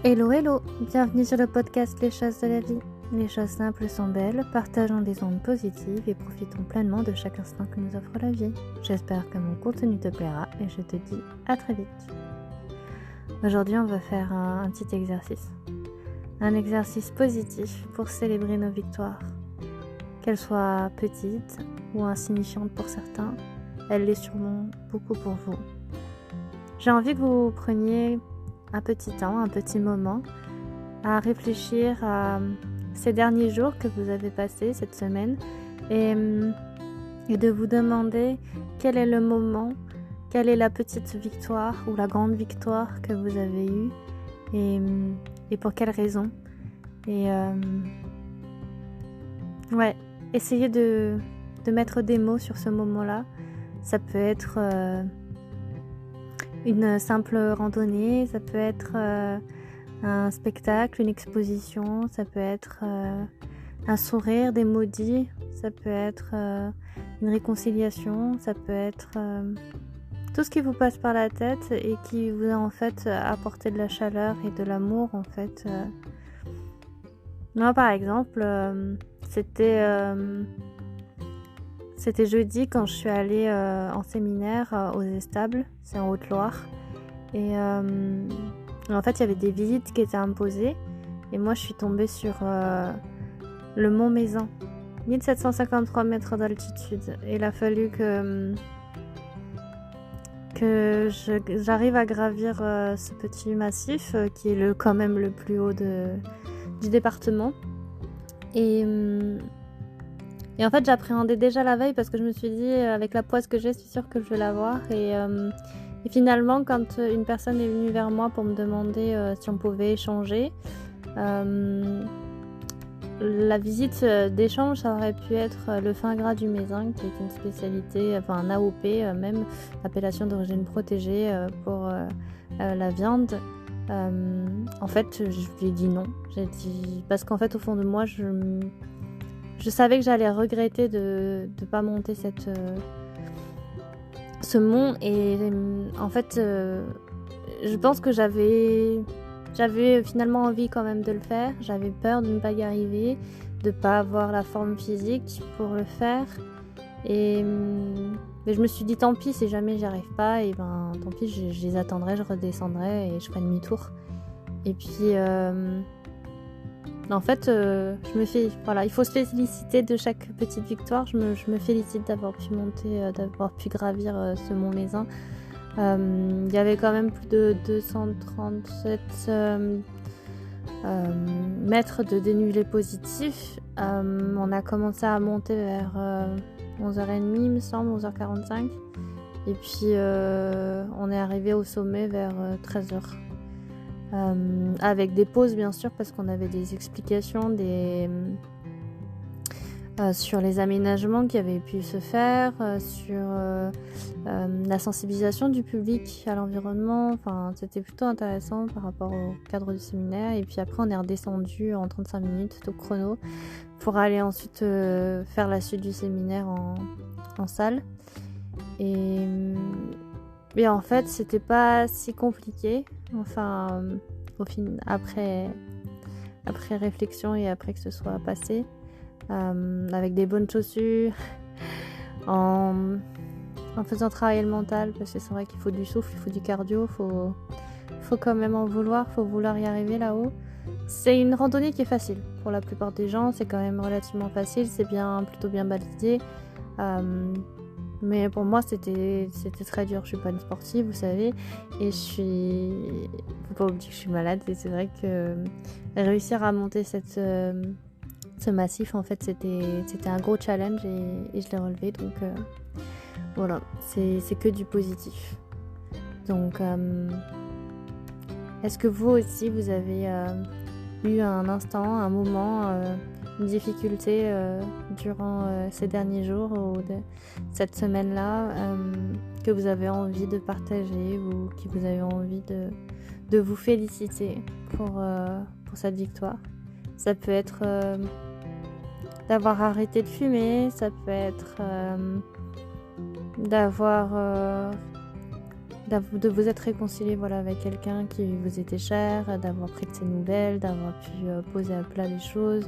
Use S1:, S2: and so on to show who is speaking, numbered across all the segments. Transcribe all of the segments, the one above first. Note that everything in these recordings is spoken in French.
S1: Hello, hello, bienvenue sur le podcast Les choses de la vie. Les choses simples sont belles, partageons des ondes positives et profitons pleinement de chaque instant que nous offre la vie. J'espère que mon contenu te plaira et je te dis à très vite. Aujourd'hui, on va faire un petit exercice. Un exercice positif pour célébrer nos victoires. Qu'elles soient petites ou insignifiantes pour certains, elles l'est sûrement beaucoup pour vous. J'ai envie que vous preniez un petit temps, un petit moment à réfléchir à ces derniers jours que vous avez passés cette semaine et de vous demander quel est le moment, quelle est la petite victoire ou la grande victoire que vous avez eue et pour quelle raison. Et essayez de mettre des mots sur ce moment-là. Ça peut être une simple randonnée, ça peut être un spectacle, une exposition, ça peut être un sourire, des mots dits, ça peut être une réconciliation, ça peut être tout ce qui vous passe par la tête et qui vous a en fait apporté de la chaleur et de l'amour en fait. Moi par exemple, c'était jeudi quand je suis allée en séminaire aux Estables, c'est en Haute-Loire. Et en fait, il y avait des visites qui étaient imposées. Et moi, je suis tombée sur le Mont Mézin, 1753 mètres d'altitude. Et il a fallu que j'arrive à gravir ce petit massif qui est quand même le plus haut du département. Et en fait, j'appréhendais déjà la veille parce que je me suis dit, avec la poisse que j'ai, je suis sûre que je vais l'avoir. Et finalement, quand une personne est venue vers moi pour me demander si on pouvait échanger, la visite d'échange, ça aurait pu être le fin gras du Mézin, qui est une spécialité, enfin un AOP, même appellation d'origine protégée pour la viande. En fait, je lui ai dit non. J'ai dit parce qu'en fait, au fond de moi, je savais que j'allais regretter de ne pas monter ce mont et en fait je pense que j'avais finalement envie quand même de le faire. J'avais peur de ne pas y arriver, de ne pas avoir la forme physique pour le faire mais je me suis dit tant pis si jamais j'y arrive pas, et ben tant pis, je les attendrai, je redescendrai et je ferai demi-tour. Et puis en fait, il faut se féliciter de chaque petite victoire. Je me félicite d'avoir pu monter, d'avoir pu gravir ce Mont Mézin. Il y avait quand même plus de 237 mètres de dénivelé positif. On a commencé à monter vers 11h30, il me semble, 11h45. Et puis, on est arrivé au sommet vers 13h. Avec des pauses bien sûr parce qu'on avait des explications sur les aménagements qui avaient pu se faire, sur la sensibilisation du public à l'environnement. Enfin, c'était plutôt intéressant par rapport au cadre du séminaire. Et puis après on est redescendu en 35 minutes au chrono pour aller ensuite faire la suite du séminaire en salle. Et en fait, c'était pas si compliqué. Enfin, après réflexion et après que ce soit passé, avec des bonnes chaussures, en faisant travailler le mental, parce que c'est vrai qu'il faut du souffle, il faut du cardio, faut quand même en vouloir, faut vouloir y arriver là-haut. C'est une randonnée qui est facile pour la plupart des gens, c'est quand même relativement facile, c'est plutôt bien balisé. Mais pour moi, c'était très dur. Je suis pas une sportive, vous savez, et faut pas oublier que je suis malade. Et c'est vrai que réussir à monter ce massif, en fait, c'était un gros challenge et je l'ai relevé. Donc voilà, c'est que du positif. Donc, est-ce que vous aussi, vous avez eu un instant, un moment, une difficulté durant ces derniers jours ou cette semaine-là que vous avez envie de partager ou qui vous avez envie de vous féliciter pour cette victoire? Ça peut être d'avoir arrêté de fumer, ça peut être d'avoir de vous être réconcilié avec quelqu'un qui vous était cher, d'avoir pris de ses nouvelles, d'avoir pu poser à plat les choses.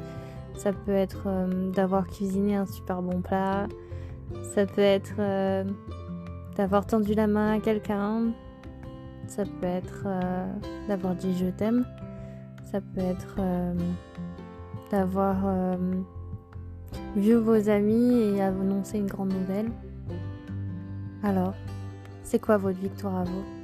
S1: Ça peut être d'avoir cuisiné un super bon plat. Ça peut être d'avoir tendu la main à quelqu'un. Ça peut être d'avoir dit je t'aime. Ça peut être d'avoir vu vos amis et annoncer une grande nouvelle. Alors, c'est quoi votre victoire à vous ?